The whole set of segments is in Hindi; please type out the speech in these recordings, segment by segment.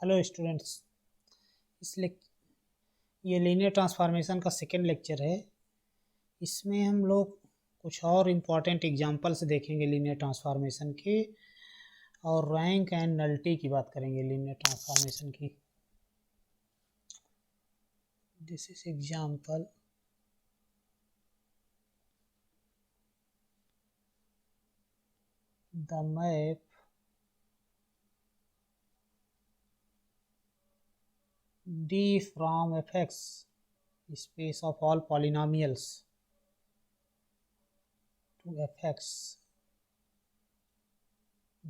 Hello students. इस ये लीनियर ट्रांसफॉर्मेशन का सेकेंड लेक्चर है। इसमें हम लोग कुछ और इम्पॉर्टेंट एग्जांपल्स देखेंगे लीनियर ट्रांसफॉर्मेशन के, और रैंक एंड नल्टी की बात करेंगे लीनियर ट्रांसफॉर्मेशन की। This is example. The map D from fx space of all polynomials to fx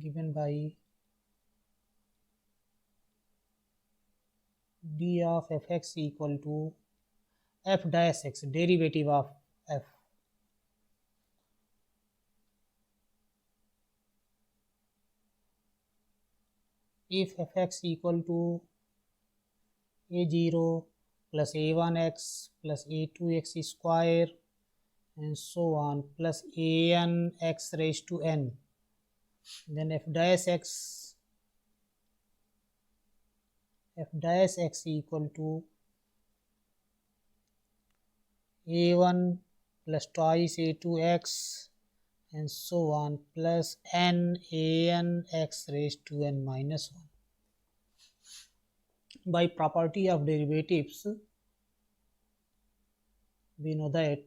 given by D of fx equal to f dash x, derivative of f. If fx equal to a0 plus a1x plus a2x square and so on plus an x raised to n, then f dash x equal to a1 plus twice a2x and so on plus n an x raised to n minus 1. By property of derivatives, we know that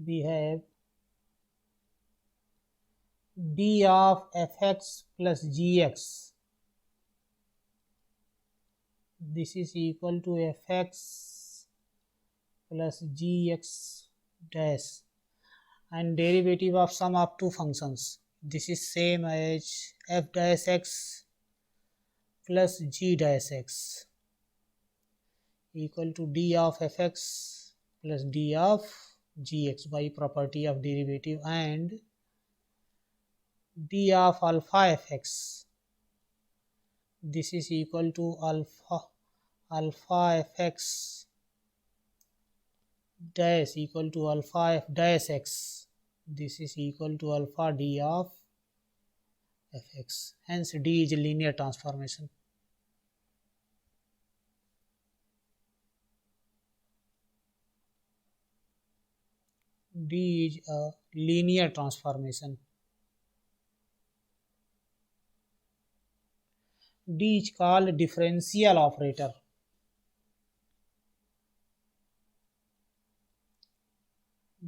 we have d of fx plus gx. This is equal to fx plus gx dash, and derivative of sum of two functions. This is same as f dash x plus g dash x equal to d of fx plus d of gx by property of derivative, and d of alpha fx. This is equal to alpha fx dash equal to alpha f dash x. This is equal to alpha d of fx. Hence D is a linear transformation. D is a linear transformation. D is called differential operator.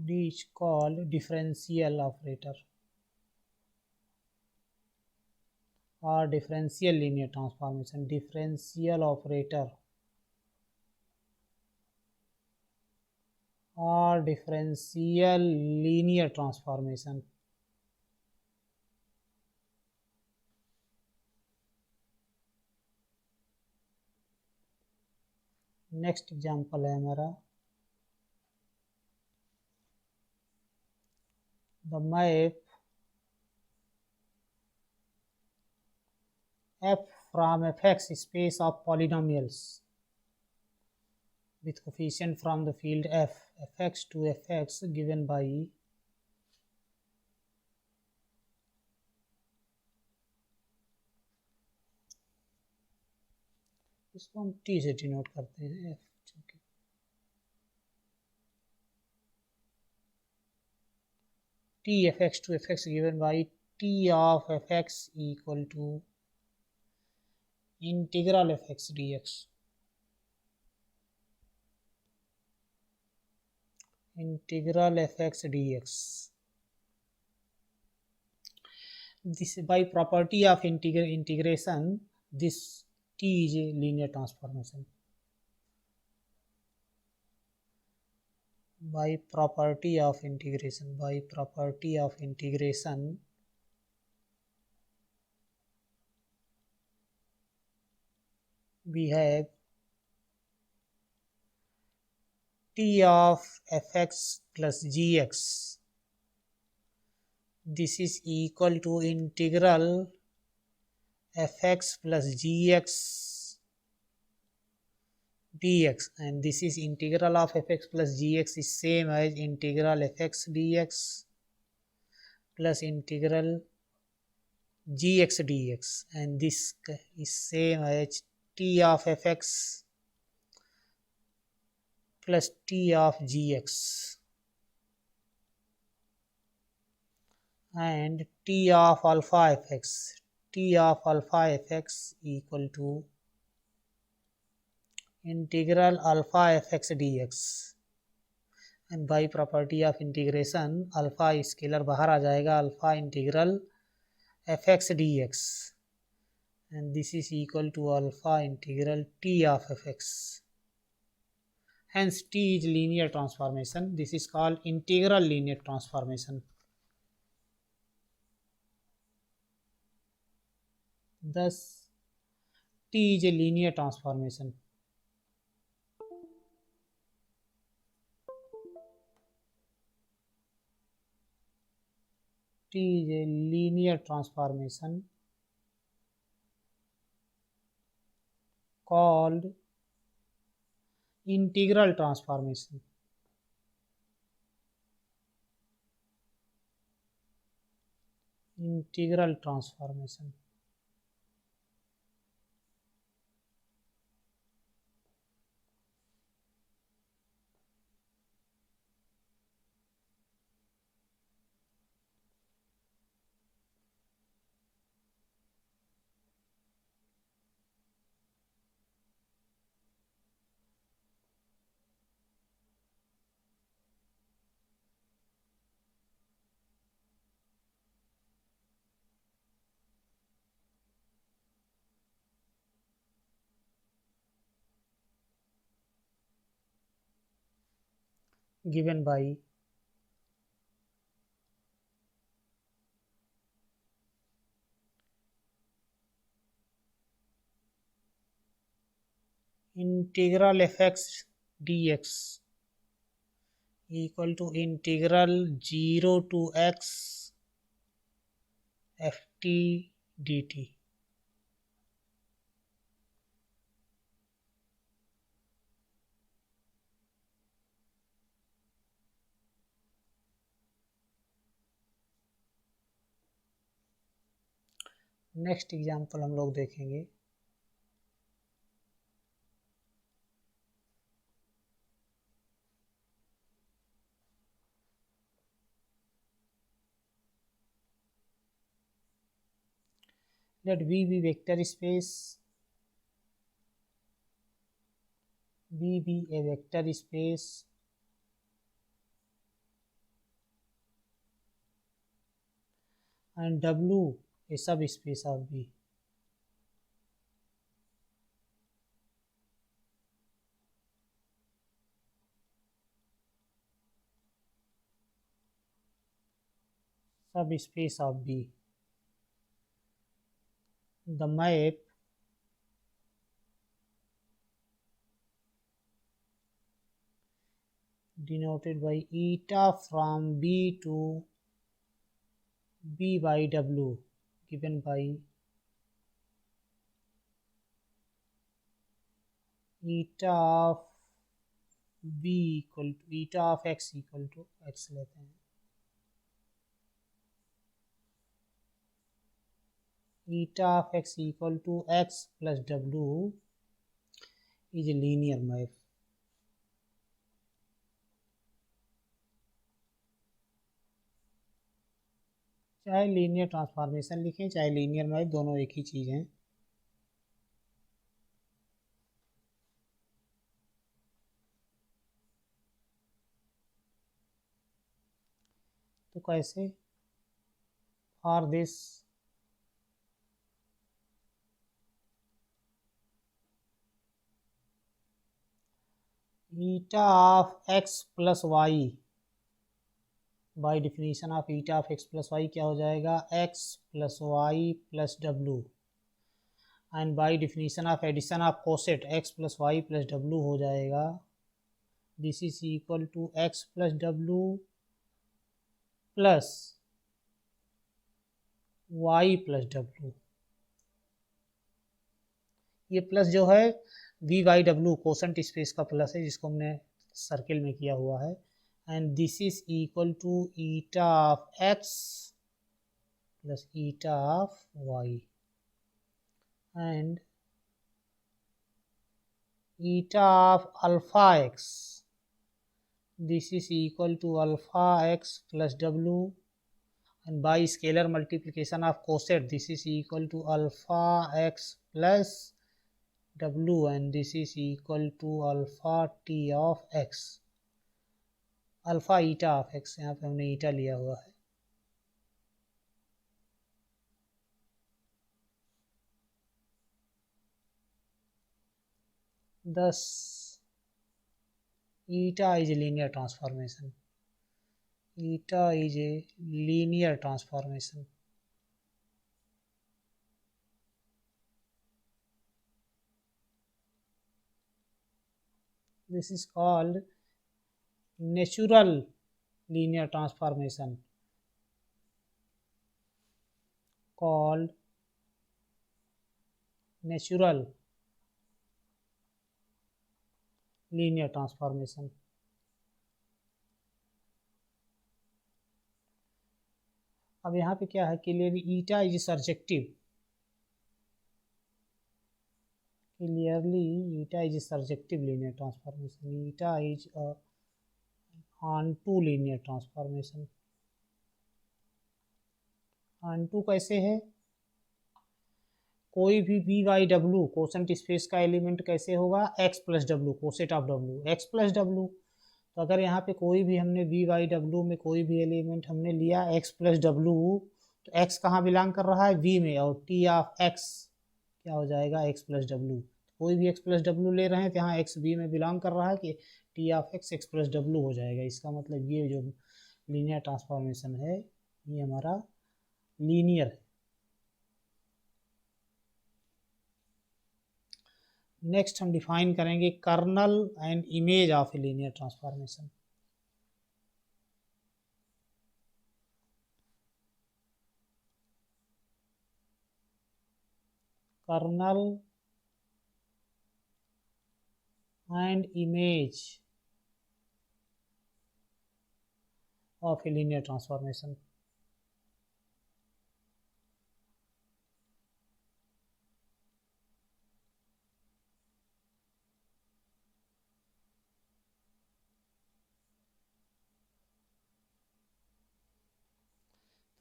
D is called differential operator or differential linear transformation. Differential operator or differential linear transformation. Next example है हमारा the map f from fx space of polynomials with coefficient from the field f fx to fx given by इसको हम t से डिनोट करते हैं f, t fx to fx given by t of fx equal to integral fx dx. Integral fx dx. This by property of integration, this t is a linear transformation. By property of integration, we have t of fx plus gx. This is equal to integral fx plus gx dx, and this is integral of fx plus gx is same as integral fx dx plus integral gx dx, and this is same as t of fx plus t of gx, and t of alpha fx equal to integral alpha fx dx, and by property of integration alpha scalar बाहर आ जाएगा, alpha integral fx dx, and this is equal to alpha integral t of fx. Hence t is linear transformation. This is called integral linear transformation. Thus t is a linear transformation. T is a linear transformation called integral transformation. Integral transformation. Given by integral fx dx equal to integral 0 to x ft dt. Next example हम लोग देखेंगे. Let V be vector space. V be a vector space and W a subspace of V. Subspace of V. The map denoted by eta from B to B by W given by eta of B equal to eta of x equal to x लेते हैं. Eta of x equal to x plus W is a linear map. चाहे लीनियर ट्रांसफॉर्मेशन लिखें चाहे लीनियर मैप, दोनों एक ही चीज़ हैं. तो कैसे? For this eta of x plus y, by definition of eta of x plus Y क्या हो जाएगा? X plus Y plus W, and by definition of addition of coset x plus Y plus W हो जाएगा this is equal to x plus W plus Y plus W. ये प्लस जो है we Y W quotient space का प्लस है जिसको हमने सर्किल में किया हुआ है, and this is equal to eta of x plus eta of y, and eta of alpha x, this is equal to alpha x plus w, and by scalar multiplication of coset this is equal to alpha x plus w, and this is equal to alpha t of x, alpha eta of x, यहाँ पे हमने ईटा लिया हुआ है। Thus eta is a linear transformation, eta is a linear transformation, this is called natural linear transformation, called natural linear transformation। अब यहाँ पे क्या है, clearly eta is surjective, clearly eta is surjective linear transformation, eta is onto linear transformation. Onto कैसे है, कोई भी we Y W quotient space का एलिमेंट कैसे होगा, x plus W coset of W x plus W. तो अगर यहाँ पे कोई भी हमने वी वाई डब्ल्यू में कोई भी एलिमेंट हमने लिया एक्स प्लस डब्ल्यू, तो एक्स कहाँ बिलोंग कर रहा है, वी में, और टी ऑफ एक्स क्या हो जाएगा, एक्स प्लस डब्ल्यू। कोई भी एक्स प्लस डब्ल्यू ले रहे हैं तो यहाँ एक्स वी में बिलोंग कर रहा है कि T of x x plus W हो जाएगा। इसका मतलब ये जो लीनियर ट्रांसफॉर्मेशन है ये हमारा लीनियर है। नेक्स्ट हम डिफाइन करेंगे kernel and image of a linear transformation. Kernel and image of a linear transformation.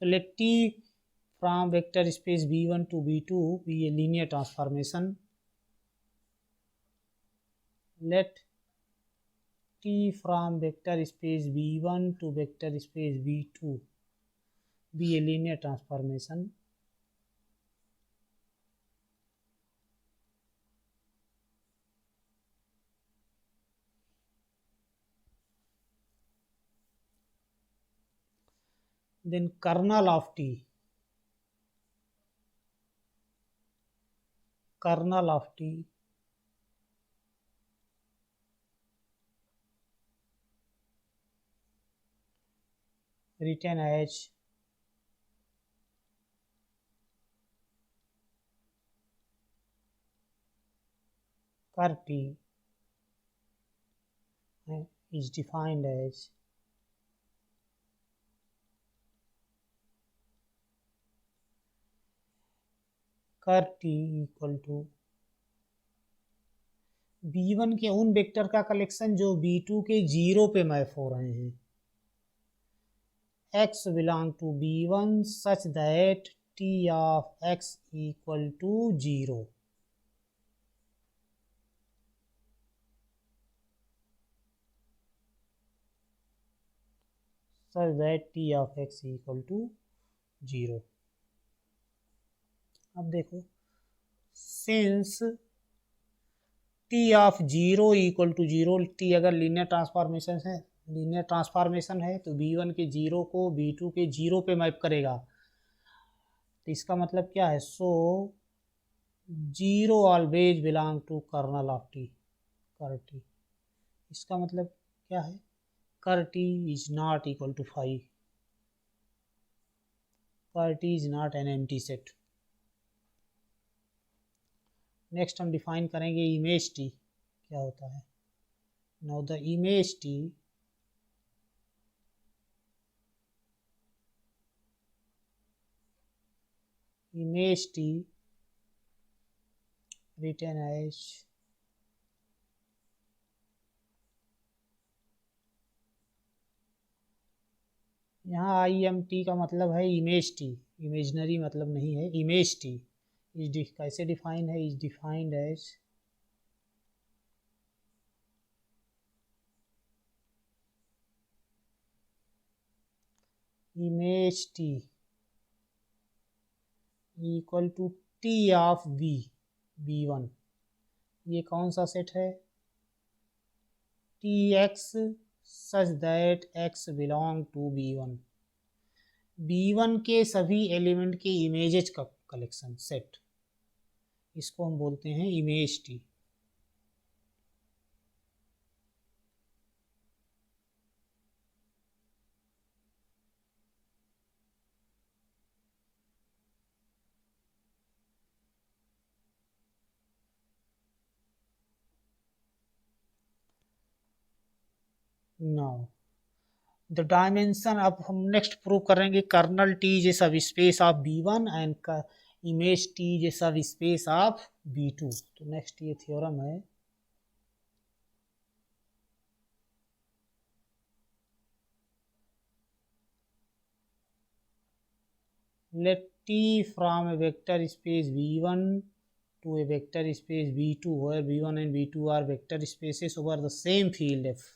So let T from vector space V1 to V2 be a linear transformation. Let T from vector space V1 to vector space V2 be a linear transformation. Then kernel of T, kernel of T written as ker T is defined as कर टी इक्वल टू B1 के उन वेक्टर का कलेक्शन जो B2 के जीरो पे मैप हो रहे हैं, x belong to B1 such that T of x equal to 0। such that T of x equal to 0। अब देखो, since T of 0 equal to 0, T अगर लीनियर ट्रांसफॉर्मेशन है तो B1 के 0 को B2 के 0 पे मैप करेगा। तो इसका मतलब क्या है, so 0 always belong to kernel of T, ker T। इसका मतलब क्या है, ker T is not equal to 5, ker T is not an empty set. Next हम डिफाइन करेंगे इमेज टी क्या होता है। Now the image T written as यहाँ IMT का मतलब है इमेज टी, इमेजनरी मतलब नहीं है। इमेज टी इज कैसे डिफाइन है, is defined as image T equal to T of B1। ये कौन सा सेट है, Tx such that x belong to B1। B1 के सभी एलिमेंट के इमेजेस का कलेक्शन सेट, इसको हम बोलते हैं image T. Now the dimension, अब हम नेक्स्ट प्रूव करेंगे kernel T J subspace of B1 and image T J subspace of B2। तो नेक्स्ट ये थ्योरम है, let T from a vector space B1 to a vector space B2 where B1 and B2 are vector spaces over the same field F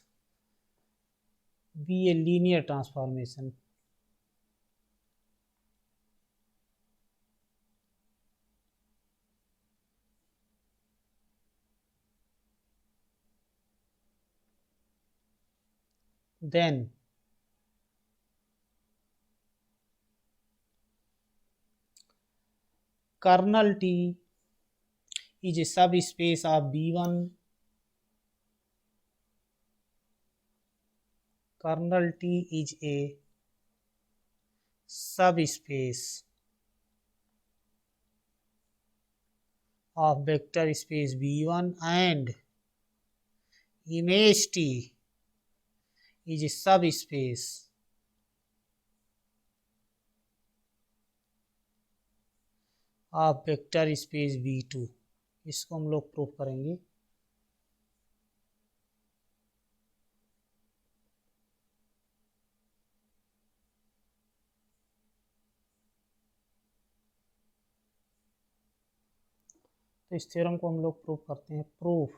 be a linear transformation। then kernel T is a subspace of B1, kernel T is a subspace of vector space B1 and image T is a subspace of vector space B2। इसको हम लोग प्रूव करेंगे। तो इस थ्योरम को हम लोग प्रूव करते हैं। प्रूफ,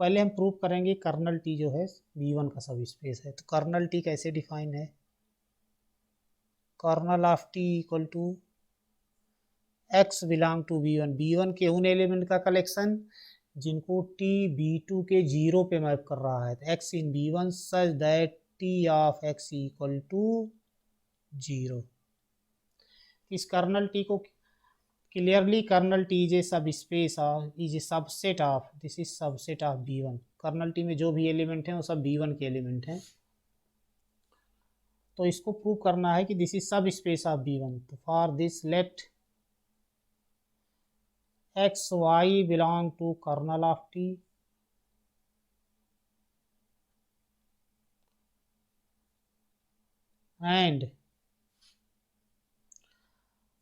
पहले हम प्रूव करेंगे कर्नल टी जो है B1 का सब स्पेस है। तो कर्नल टी कैसे डिफाइन है, kernel of T equal to x belong to B1, B1 के उन एलिमेंट का कलेक्शन जिनको t B2 के जीरो पे मैप कर रहा है। तो x in B1 such that t of x equal to 0। इस कर्नल टी को clearly kernel T is a subspace is a subset of, this is subset of B1। Kernel T में जो भी एलिमेंट हैं वो सब B1 के एलिमेंट हैं। तो इसको प्रूव करना है कि this is subspace of B1। तो for this let x y belong to kernel of T and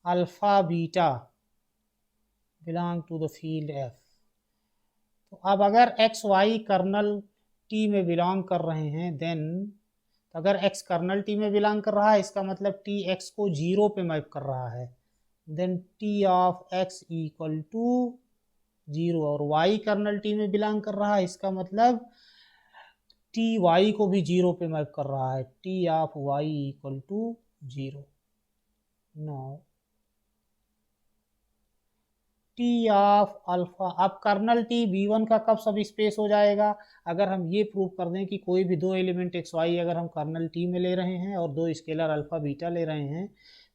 alpha beta belong to the field F। तो अब अगर एक्स वाई कर्नल टी में बिलोंग कर रहे हैं देन, अगर x कर्नल टी में बिलोंग कर रहा है इसका मतलब t x को जीरो पे मैप कर रहा है, then t of x equal to 0। और y कर्नल टी में बिलोंग कर रहा है इसका मतलब t y को भी जीरो पे मैप कर रहा है, t of y equal to 0। Now t of alpha, अब कर्नल t B1 का कब सब स्पेस हो जाएगा, अगर हम ये प्रूव कर दें कि कोई भी दो एलिमेंट एक्स वाई अगर हम कर्नल t में ले रहे हैं और दो स्केलर अल्फा बीटा ले रहे हैं,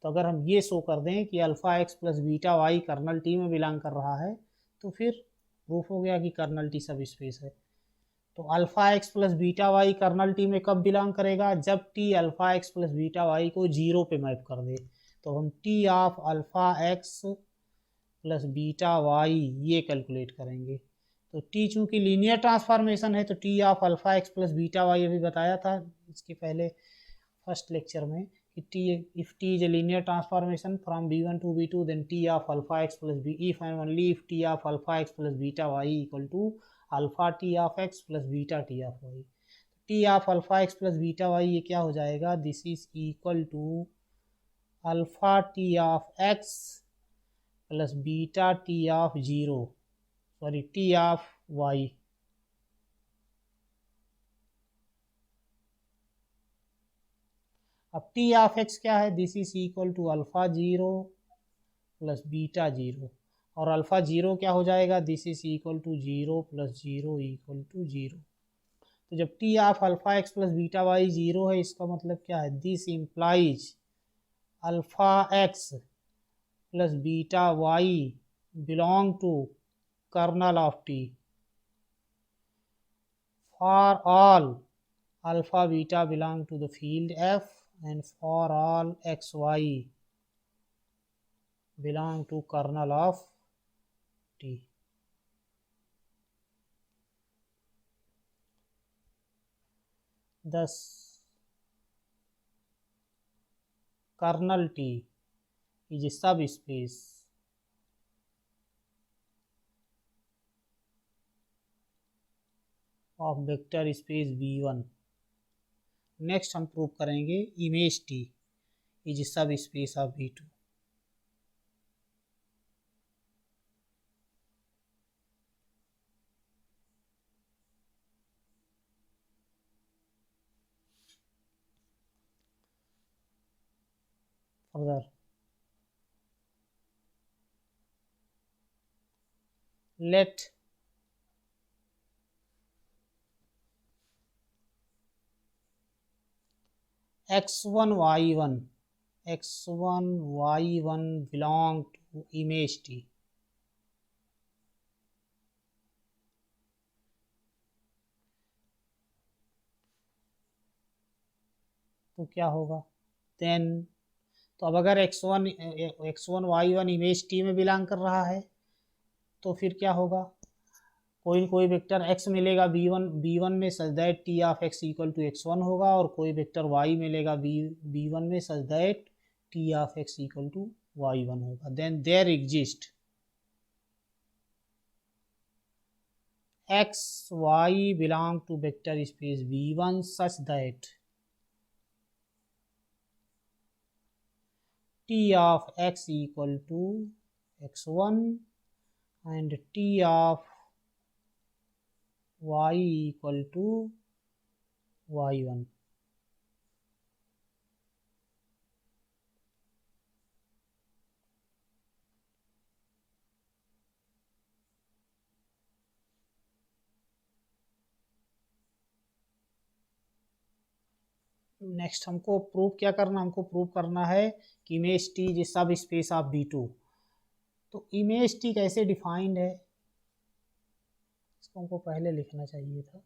तो अगर हम ये शो कर दें कि alpha x plus beta y kernel t में बिलोंग कर रहा है तो फिर प्रूफ हो गया कि कर्नल t सब स्पेस है। तो alpha x plus beta y kernel t में कब बिलोंग करेगा, जब t alpha x plus beta y को जीरो पे मैप कर दे। तो हम T of alpha x plus beta y ये कैलकुलेट करेंगे। तो टी चूँकि लीनियर ट्रांसफॉर्मेशन है तो T of alpha x plus beta y अभी बताया था इसके पहले फर्स्ट लेक्चर में कि T if T is a linear transformation from b1 to b2 then t of alpha x plus b if and only if t of alpha x plus beta y equal to alpha t of x plus beta t of y। t of alpha x plus beta y ये क्या हो जाएगा, this is equal to alpha T of x plus beta T of zero sorry T of y। अब टी ऑफ x क्या है, this is equal to alpha zero plus beta zero, और अल्फा जीरो क्या हो जाएगा, this is equal to zero plus zero equal to zero. तो जब T of alpha x plus beta y zero है इसका मतलब क्या है, this implies alpha x plus beta y belong to kernel of T for all alpha beta belong to the field F and for all xy belong to kernel of T। Thus kernel T is a subspace of vector space V1। Next हम प्रूव करेंगे image T is subspace of V2। Further let x1 y1 belong to image T। तो क्या होगा देन, तो अब अगर x1 y1 इमेज T में बिलोंग कर रहा है तो फिर क्या होगा, कोई वेक्टर x मिलेगा b1 में such that t of x equal to x1 होगा, और कोई वेक्टर y मिलेगा b1 में such that t of x equal to y1 होगा। Then there exist x y belong to vector space v1 such that t of x equal to x1 and t of y equal to y1। Next हमको प्रूव क्या करना, हमको प्रूव करना है कि image T is subspace of V2। तो इमेज टी कैसे डिफाइंड है, इसको हमको पहले लिखना चाहिए था।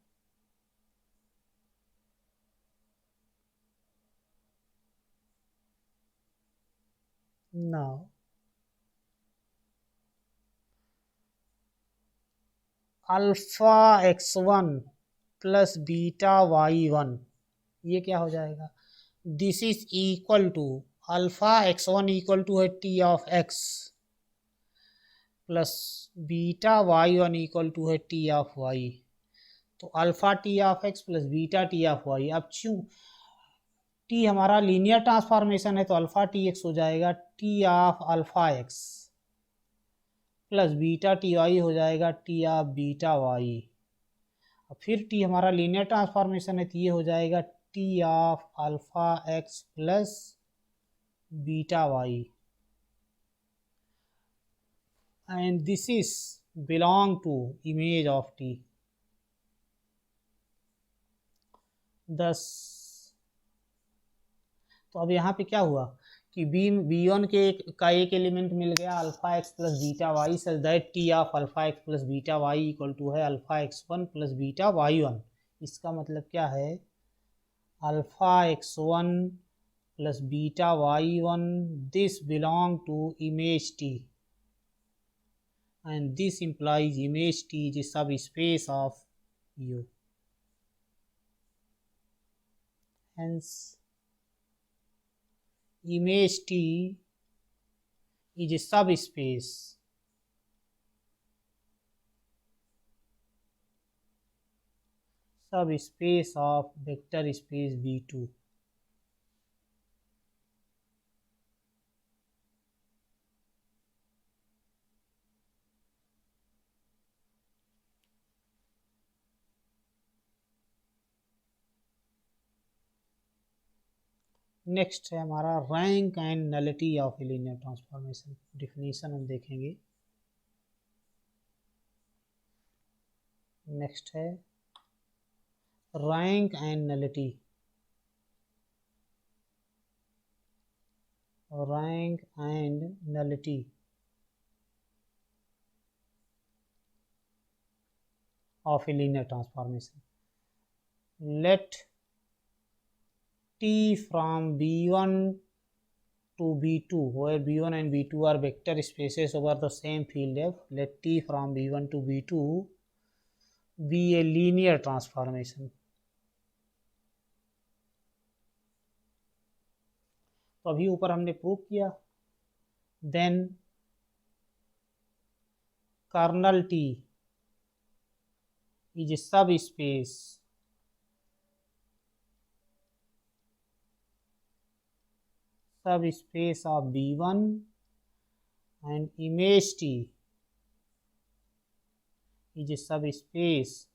Now alpha x1 plus beta y1 ये क्या हो जाएगा, this is equal to alpha x1 equal to है T of x plus beta y1 equal to है टी ऑफ y। तो alpha T of x plus beta T of y। अब क्यों टी हमारा लीनियर ट्रांसफॉर्मेशन है तो अल्फा टी एक्स हो जाएगा T of alpha x plus beta T y हो जाएगा टी ऑफ बीटा वाई। अब फिर टी हमारा लीनियर ट्रांसफॉर्मेशन है तो ये हो जाएगा T of alpha x plus beta y, and this is belong to image of T. दस तो अब यहाँ पे क्या हुआ कि b1 के एक एलिमेंट मिल गया alpha x plus beta Y such that T of alpha x plus beta Y equal to है alpha x1 plus beta y1। इसका मतलब क्या है, alpha x1 plus beta y1, this belong to image T, and this implies image T is a subspace of U. Hence, image T is a subspace of vector space V2. Next है हमारा rank and nullity of a linear transformation. Definition हम देखेंगे. नेक्स्ट है rank and nullity. Rank and nullity of a linear transformation. Let T from B1 to B2, where B1 and B2 are vector spaces over the same field F, let T from B1 to B2 be a linear transformation. तो अभी ऊपर हमने प्रूव किया. Then kernel T is a subspace of B1, and image T is a subspace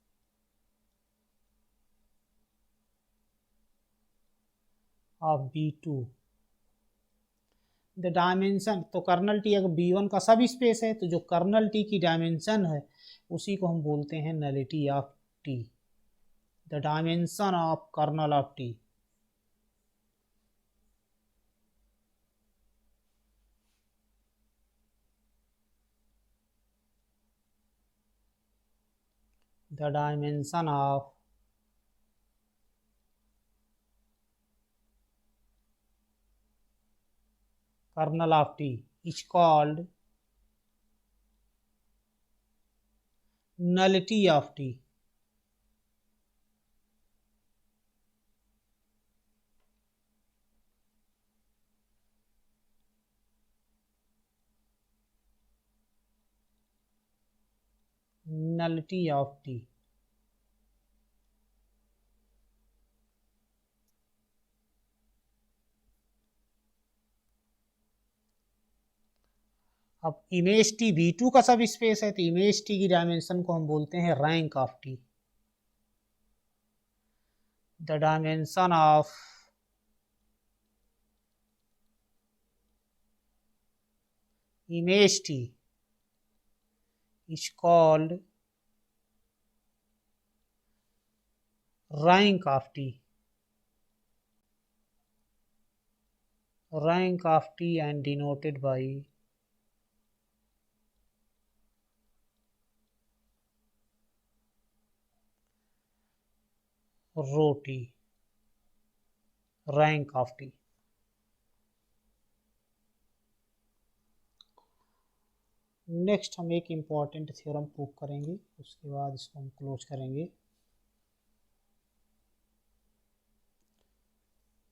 of B2. The dimension, तो कर्नल टी अगर B1 का सब स्पेस है तो जो कर्नल टी की डायमेंशन है उसी को हम बोलते हैं nullity of T. The dimension of kernel of T. The dimension of kernel of T is called nullity of T. Nullity of T. अब इमेज टी V2 का सब स्पेस है तो इमेज टी की डायमेंशन को हम बोलते हैं rank of T. The dimension of image T is called rank of T. Rank of T and denoted by rho T. Rank of T. Next हम एक इम्पॉर्टेंट थ्योरम प्रूव करेंगे, उसके बाद इसको हम क्लोज करेंगे.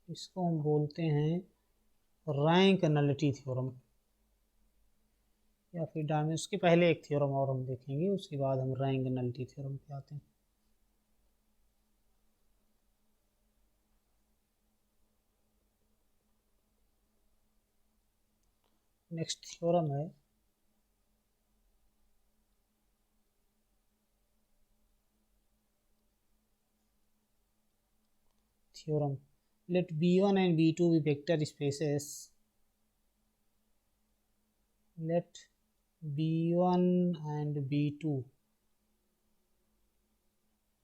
इसको हम बोलते हैं रैंक नलिटी थ्योरम, या फिर डायमेंशन. उसके पहले एक थ्योरम और हम देखेंगे, उसके बाद हम रैंक नलिटी थ्योरम पे आते हैं. नेक्स्ट थ्योरम है theorem. Let B1 and B2 be vector spaces. Let B1 and B2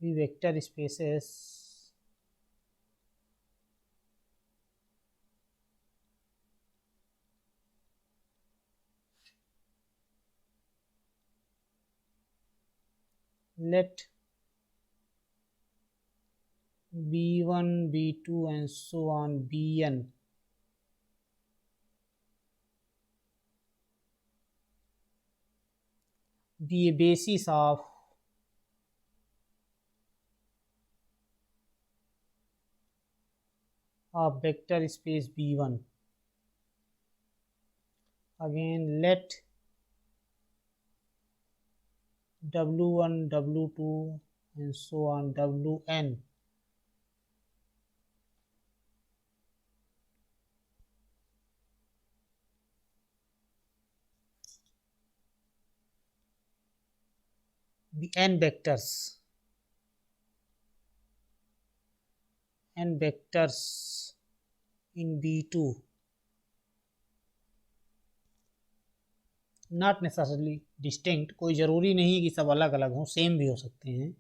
be vector spaces let B1, B2 and so on Bn be a basis of vector space B1. Again, let W1, W2 and so on Wn be n vectors in B2, not necessarily distinct, कोई ज़रूरी नहीं कि सब अलग अलग हों, सेम भी हो सकते हैं।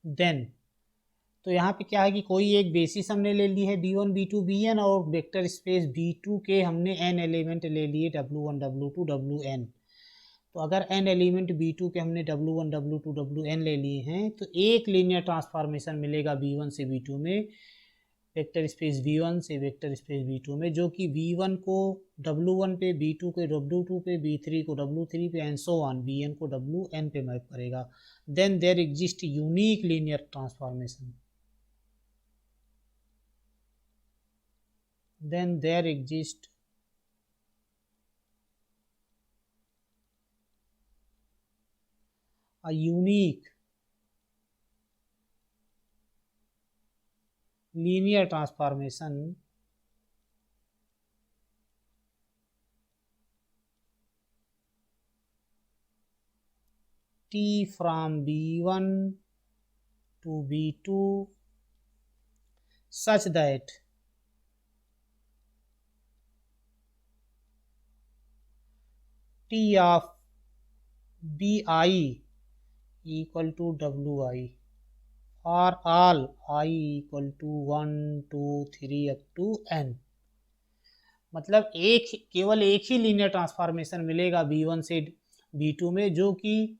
देन तो यहाँ पे क्या है कि कोई एक बेसिस हमने ले ली है B1, B2, Bn और वेक्टर स्पेस B2 के हमने n एलिमेंट ले लिए W1, W2, Wn। तो अगर n एलिमेंट B2 के हमने W1, W2, Wn ले लिए हैं तो एक लीनियर ट्रांसफॉर्मेशन मिलेगा B1 से B2 में, वेक्टर स्पेस V1 से वेक्टर स्पेस B2 में, जो कि V1 को W1 पे, B2 को W2 पे, B3 को W3 पे एंड सो ऑन, Bn को Wn पे मैप करेगा। Then there exist unique linear transformation, then there exists a unique linear transformation T from B1 to B2 such that T of Bi equal to Wi for all I equal to 1, 2, 3 up to n। मतलब केवल एक ही लीनियर ट्रांसफॉर्मेशन मिलेगा B1 से B2 में, जो कि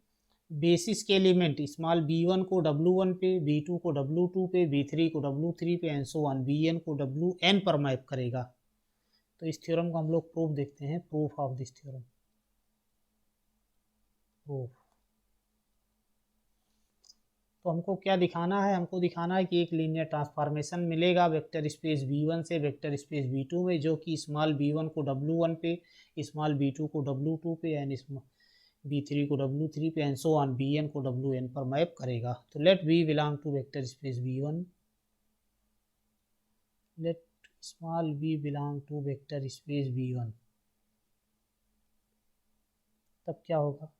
बेसिस के एलिमेंट स्मॉल b1 को W1 पे, B2 को W2 पे, B3 को W3 पे एंड सो ऑन, Bn को Wn पर मैप करेगा। तो इस थ्योरम को हम लोग प्रूफ देखते हैं, proof of this theorem. Proof तो हमको क्या दिखाना है, हमको दिखाना है कि एक लीनियर ट्रांसफॉर्मेशन मिलेगा वेक्टर स्पेस B1 से वेक्टर स्पेस B2 में, जो कि स्मॉल b1 को W1 पे, स्मॉल b2 को W2 पे एंड B3 को W3 पे एंड सो ऑन, Bn को Wn पर मैप करेगा। तो late V belong to vector space B1, let small b belong to vector space B1, तब क्या होगा,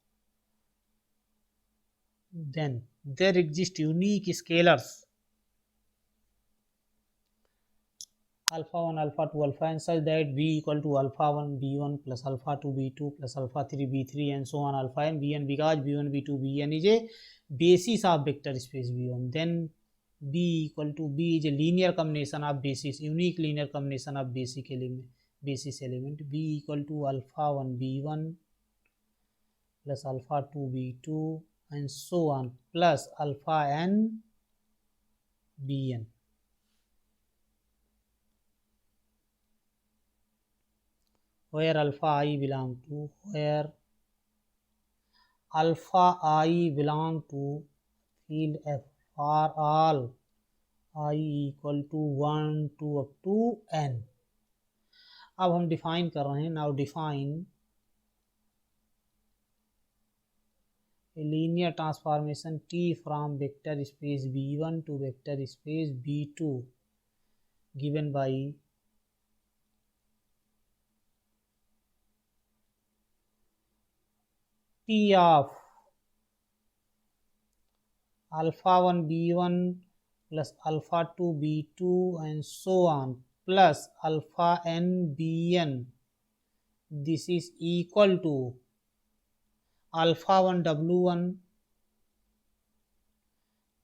then there exist unique scalars alpha 1, alpha 2, alpha n such that V equal to alpha 1 B1 plus alpha 2 B2 plus alpha 3 B3 and so on alpha n Bn, because B1, B2, Bn is a basis of vector space B1, then B equal to B is a linear combination of basis, unique linear combination of basis element, B equal to alpha 1 B1 plus alpha 2 B2 and so on plus alpha n Bn, where alpha I belong to, field F for all I equal to 1, 2 up to n। अब हम डिफाइन कर रहे हैं, now define a linear transformation T from vector space B1 to vector space B2 given by T of alpha 1 B1 plus alpha 2 B2 and so on plus alpha n Bn, this is equal to alpha 1 W1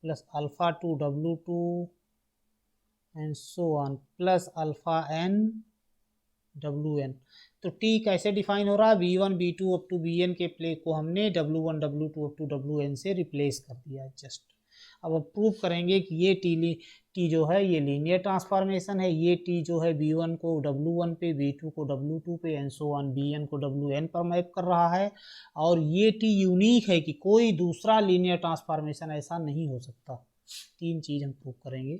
plus alpha 2 W2 and so on plus alpha n Wn। तो T कैसे डिफाइन हो रहा है, B1, B2 up to Bn के प्ले को हमने W1, W2 up to Wn से रिप्लेस कर दिया जस्ट। अब प्रूव करेंगे कि ये टी जो है ये लीनियर ट्रांसफॉर्मेशन है, ये टी जो है B1 को W1 पे, B2 को W2 पे एंड सो ऑन, Bn को Wn पर मैप कर रहा है। और ये टी यूनिक है कि कोई दूसरा लीनियर ट्रांसफॉर्मेशन ऐसा नहीं हो सकता। तीन चीज हम प्रूव करेंगे।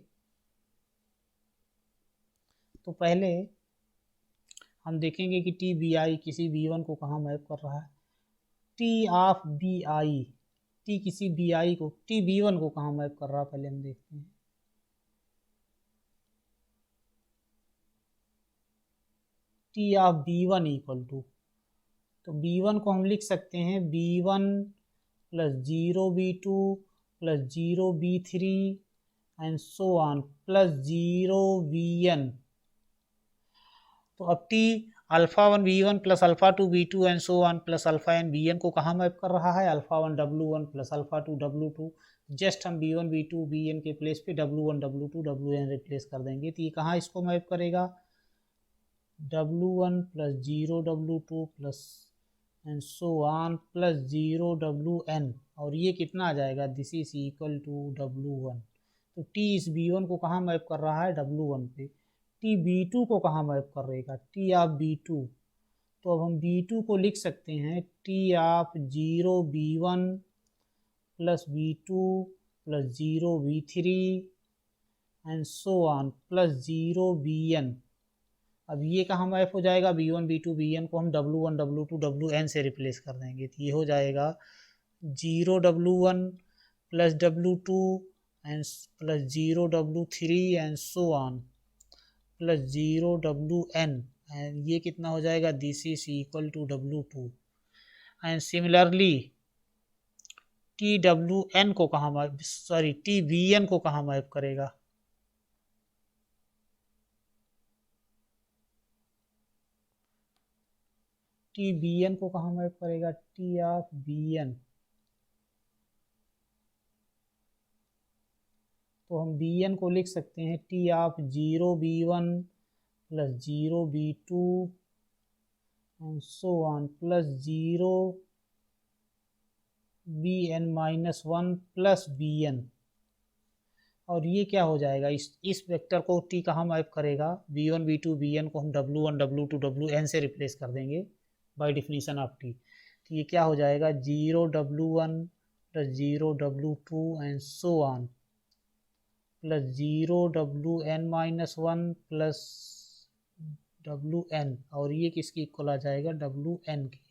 तो पहले हम देखेंगे कि टी बी आई किसी B1 को कहाँ मैप कर रहा है। T of b i, T किसी बी आई को टी B1 को कहाँ मैप कर रहा है, पहले हम देखते हैं। T of B1 equal to, तो B1 को हम लिख सकते हैं B1 plus 0B2 plus 0B3 and so on plus 0Bn। तो अब T alpha 1 B1 plus alpha 2 B2 and so on plus alpha n Bn को कहाँ मैप कर रहा है, alpha 1 W1 plus alpha 2 W2। Just हम B1 B2 Bn के प्लेस पे W1 W2 Wn रिप्लेस कर देंगे। तो ये कहाँ इसको मैप करेगा, W1 plus 0W2 plus and so on plus 0Wn। और ये कितना आ जाएगा, this is equal to W1। तो टी इस B1 को कहाँ मैप कर रहा है, W1 पे। टी B2 को कहाँ मैप कर रहेगा, टी ऑफ B2। तो अब हम B2 को लिख सकते हैं T of 0B1 plus B2 plus 0B3 and so on plus 0Bn। अब ये कहाँ मैप हो जाएगा, B1 B2 Bn को हम W1 W2 Wn से रिप्लेस कर देंगे। तो ये हो जाएगा 0W1 plus W2 and plus 0W3 and so on plus 0Wn। And ये कितना हो जाएगा, this is equal to W2। And similarly TWn को कहाँ मैप, सॉरी TBn को कहाँ मैप करेगा, TBn को कहाँ मैप करेगा, टी ऑफ Bn। तो हम Bn को लिख सकते हैं T of 0B1 plus 0B2 and so on plus 0Bn-1 plus Bn। और ये क्या हो जाएगा, इस वेक्टर को टी कहाँ मैप करेगा, B1 B2 Bn को हम W1 W2 Wn से रिप्लेस कर देंगे बाय डिफिनीशन ऑफ टी। तो ये क्या हो जाएगा, 0W1 plus 0W2 and so on plus 0Wn-1 plus Wn। और ये किसकी इक्वल आ जाएगा, Wn की।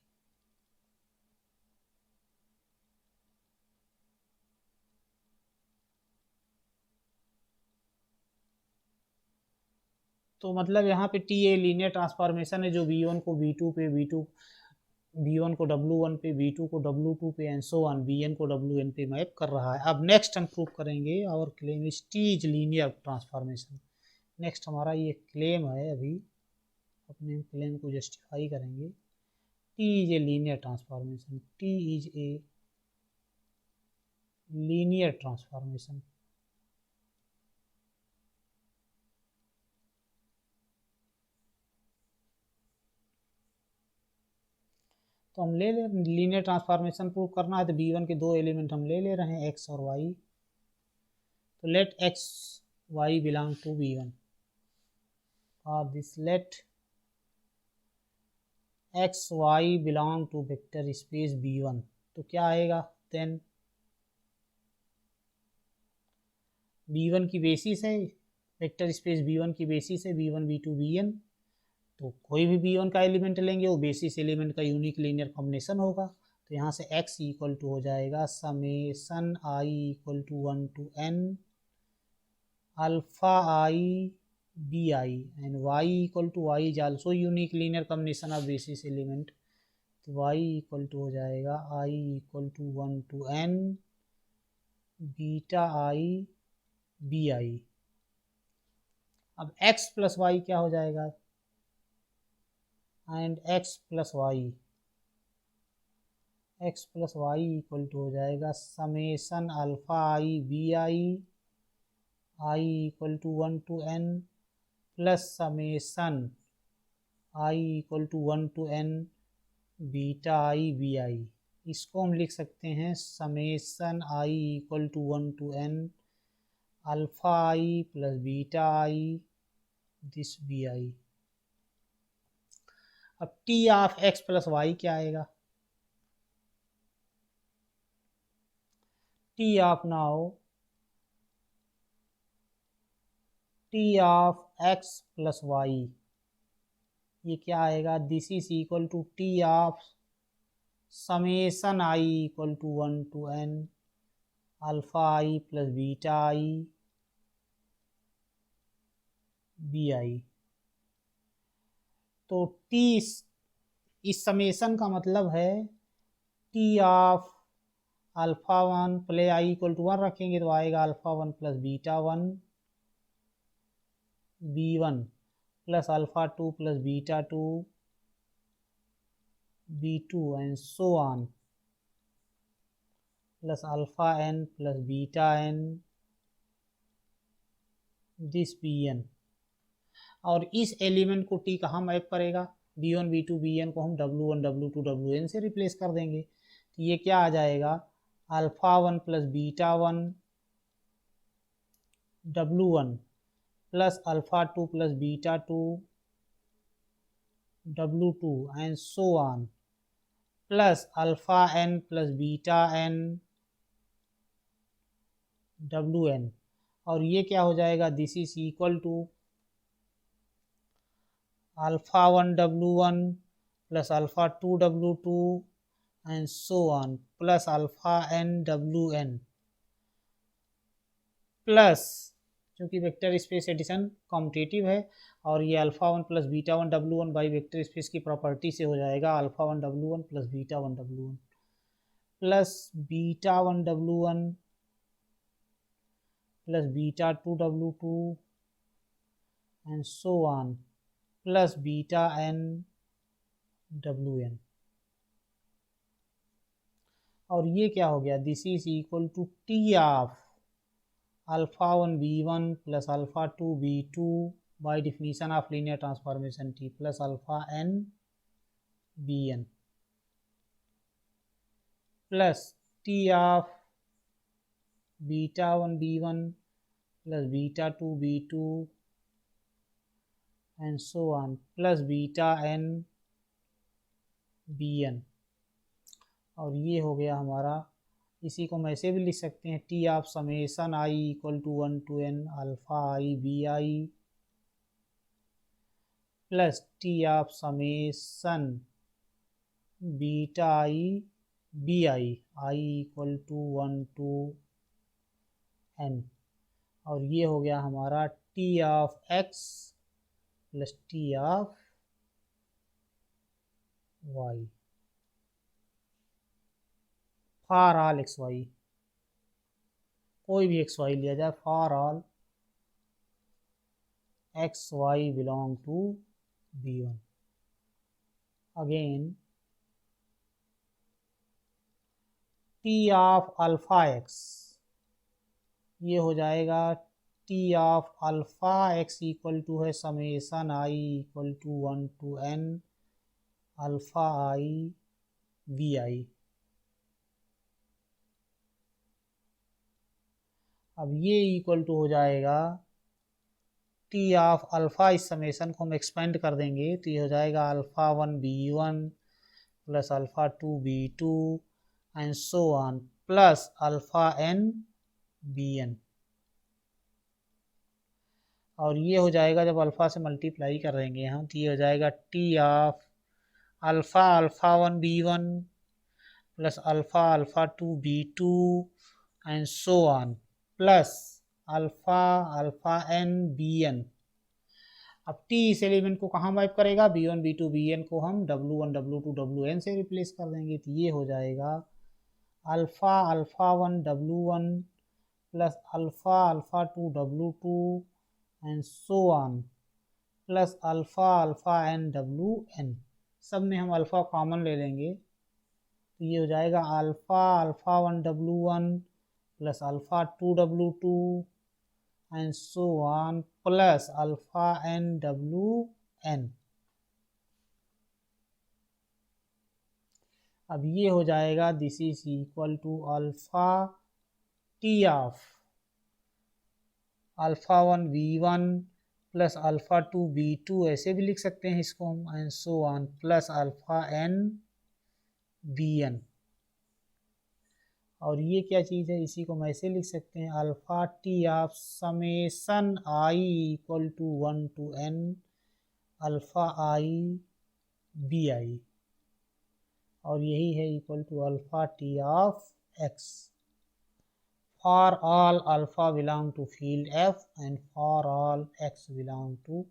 तो मतलब यहाँ पे टी ए लीनियर ट्रांसफॉर्मेशन है जो B1 को B2 पे, B1 को W1 पे, B2 को W2 पे एंड सो ऑन Bn को Wn पे मैप कर रहा है। अब नेक्स्ट हम प्रूव करेंगे और claim is T is linear transformation. Next हमारा ये क्लेम है, अभी अपने क्लेम को जस्टिफाई करेंगे। T is a linear transformation, T is a linear transformation. तो हम ले लीनियर ट्रांसफॉर्मेशन प्रूव करना है, तो B1 के दो एलिमेंट हम ले रहे हैं, x और y। तो let x y belong to B1 और this let x y belong to vector space B1। तो क्या आएगा, देन B1 की बेसिस है, वेक्टर स्पेस B1 की बेसिस है B1 B2 Bn। तो कोई भी B1 का एलिमेंट लेंगे वो बेसिस एलिमेंट का यूनिक लीनियर कॉम्बिनेशन होगा। तो यहाँ से x इक्वल टू हो जाएगा summation i equal to 1 to n alpha i bi and y equal to y is also unique linear combination of basis element. तो y इक्वल टू हो जाएगा i equal to 1 to n beta i bi। अब x प्लस वाई क्या हो जाएगा, and x plus y equal to हो जाएगा summation alpha i bi equal to 1 to n plus summation i equal to 1 to n beta i bi। इसको हम लिख सकते हैं summation i equal to 1 to n alpha I plus beta I, this B I. अब T of x plus Y क्या आएगा? T of now T of x plus Y, ये क्या आएगा? This is equal to T of summation I equal to 1 to n alpha I plus beta i b i. तो टी इस समेसन का मतलब है टी ऑफ अल्फा वन प्ले आई इक्वल टू 1 रखेंगे तो आएगा alpha one plus beta one B one plus alpha two plus beta two b2 and so on plus alpha n plus beta n this bn। और इस एलिमेंट को t कहाँ मैप करेगा? b1 b2 bn को हम w1 w2 wn से रिप्लेस कर देंगे। तो ये क्या आ जाएगा? Alpha one plus beta one w1 plus alpha two plus beta two w2 and so on plus alpha n plus beta n wn। और ये क्या हो जाएगा? This is equal to alpha one w1 plus alpha two w2 and so on plus alpha n wn plus, क्योंकि वेक्टर स्पेस एडिशन कॉम्पिटिटिव है और ये alpha one plus beta one w1 by vector space की प्रॉपर्टी से हो जाएगा alpha one w1 plus beta one w1 plus beta one w1 plus beta two w2 and so on plus beta n wn। और ये क्या हो गया? This is equal to T of alpha one B one plus alpha two B two by definition of linear transformation T plus alpha n b n plus T of beta one B one plus beta two B two and so on plus beta n b N. और ये हो गया हमारा, इसी को हम ऐसे भी लिख सकते हैं T of summation I equal to 1 to n alpha i b i plus T of summation beta i b i equal to 1 to n। और ये हो गया हमारा T of x plus T of y for all x y, कोई भी एक्स वाई लिया जाए, for all x y belong to b1। Again T of alpha x, ये हो जाएगा T of alpha x equal to है summation I equal to 1 to n alpha I V I. अब ये इक्वल टू हो जाएगा टी ऑफ अल्फ़ा, इस समेसन को हम एक्सपेंड कर देंगे तो ये हो जाएगा alpha one B one plus alpha two B two and so on plus alpha N B N. और ये हो जाएगा जब अल्फ़ा से मल्टीप्लाई कर देंगे हम तो ये हो जाएगा T of alpha one B one plus alpha two B two and so on plus alpha N B n. अब टी इस एलिमेंट को कहाँ मैप करेगा? B one b two b n को हम w1 w2 wn से रिप्लेस कर देंगे तो ये हो जाएगा alpha one w1 plus alpha two w2 and so on plus alpha n wn। सब में हम अल्फ़ा कॉमन ले लेंगे तो ये हो जाएगा alpha one w1 plus alpha two w2 and so on plus alpha n wn। अब ये हो जाएगा this is equal to alpha T of alpha one v1 plus alpha two v2, ऐसे भी लिख सकते हैं इसको हम, and so on, plus alpha n bn। और ये क्या चीज़ है, इसी को हम ऐसे लिख सकते हैं, alpha T of summation I equal to 1 to n alpha i b i, और यही है equal to alpha T of x for all alpha belong to field F and for all x belong to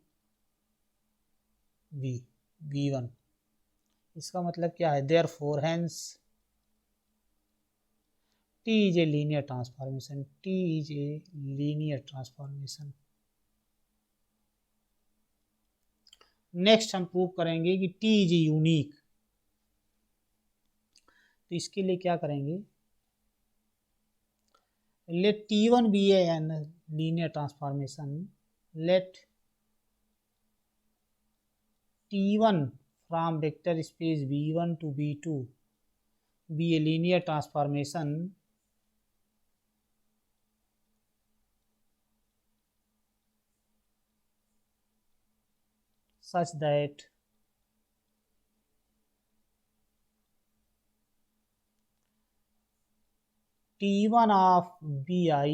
v1। इसका मतलब क्या है, therefore hence T is a linear transformation, T is a linear transformation। Next हम प्रूव करेंगे कि T is यूनिक। तो इसके लिए क्या करेंगे, let T1 be a linear transformation, let T1 from vector space v1 to v2 be a linear transformation such that T1 of bi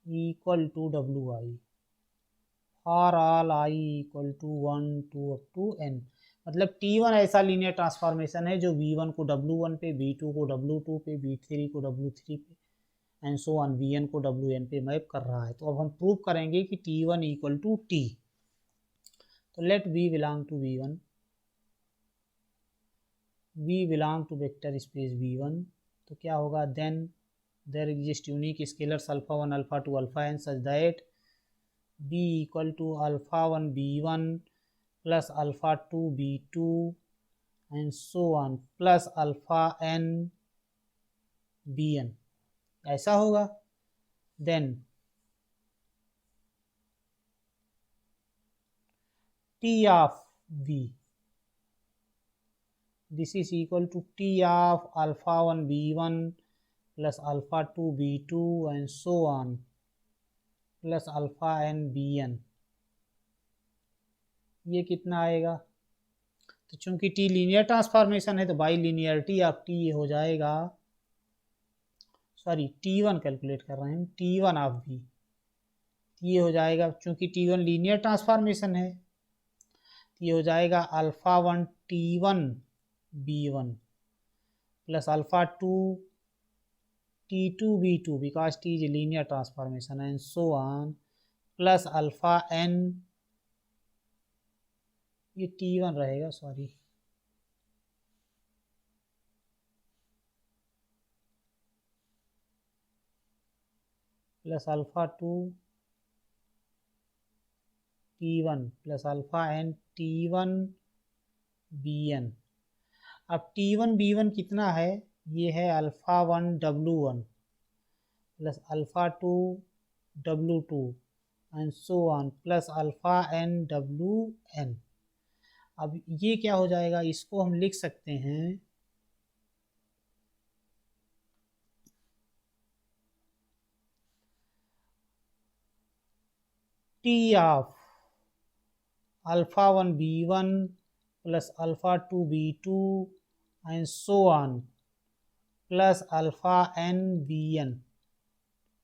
equal to wi for all I equal to 1 2 up to n। मतलब T1 ऐसा लीनियर ट्रांसफॉर्मेशन है जो v1 को w1 पे, v2 को w2 पे, v3 को w3 पे एंड सो ऑन, vn को wn पे मैप कर रहा है। तो अब हम प्रूव करेंगे कि T1 इक्वल टू T। तो late v belong to v1, v belong to vector space v1, तो क्या होगा, then there exist unique scalars alpha one alpha two alpha n such that b equal to alpha one b1 plus alpha two b2 and so on plus alpha n bn, ऐसा होगा। Then T of v, this is equal to T of alpha 1 b1 plus alpha 2 b2 and so on plus alpha n bn। ये कितना आएगा, तो चूंकि T लीनियर ट्रांसफॉर्मेशन है तो बाई लीनियरिटी ऑफ T हो जाएगा, सॉरी T1 कैलकुलेट कर रहे हैं, T1 ऑफ v ये हो जाएगा, चूंकि T1 लीनियर ट्रांसफॉर्मेशन है, ये हो जाएगा alpha one T1 b1 plus alpha to T2 b2 because T is linear transformation and so on plus alpha n, ये T1 रहेगा, sorry plus alpha to T1 plus alpha n T1 bn। अब T1 b1 कितना है, ये है alpha one w1 plus alpha two w2 and so on plus alpha n wn। अब ये क्या हो जाएगा, इसको हम लिख सकते हैं T of alpha one b1 plus alpha two b2 and so on plus alpha n bn।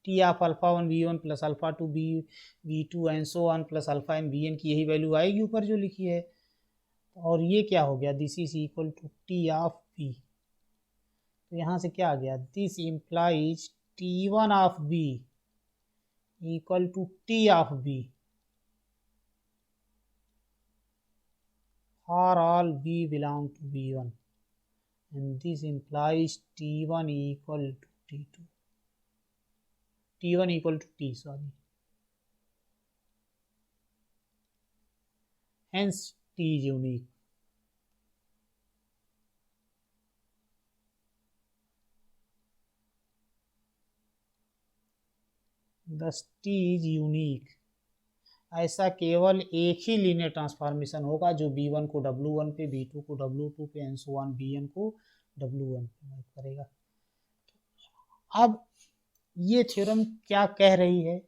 T of alpha one b1 plus alpha two b2 and so on plus alpha n bn की यही वैल्यू आएगी ऊपर जो लिखी है। और ये क्या हो गया, this is equal to T of b। तो यहाँ से क्या आ गया, this implies T1 of b equal to T of b for all b belong to b1 and this implies T1 equal to T2, T1 equal to T, sorry, hence T is unique। thus T is unique। ऐसा केवल एक ही लीनियर ट्रांसफॉर्मेशन होगा जो b1 को w1 पे, b2 को w2 पे एंड सो ऑन bn को w1 पे मैप करेगा। अब ये थ्योरम क्या कह रही है,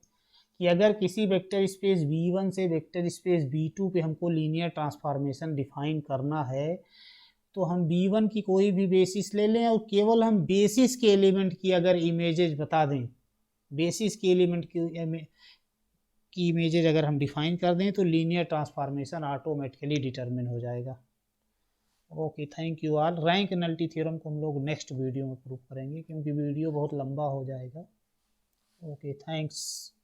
कि अगर किसी वेक्टर स्पेस V1 से वेक्टर स्पेस V2 पे हमको लीनियर ट्रांसफॉर्मेशन डिफाइन करना है तो हम V1 की कोई भी बेसिस ले लें और केवल हम बेसिस के एलिमेंट की अगर इमेजेस बता दें, बेसिस के एलिमेंट की इमेजेज अगर हम डिफाइन कर दें तो लीनियर ट्रांसफॉर्मेशन ऑटोमेटिकली डिटरमिन हो जाएगा। Okay, thank you all. Rank nullity theorem को हम लोग नेक्स्ट वीडियो में प्रूव करेंगे क्योंकि वीडियो बहुत लंबा हो जाएगा। Okay, thanks.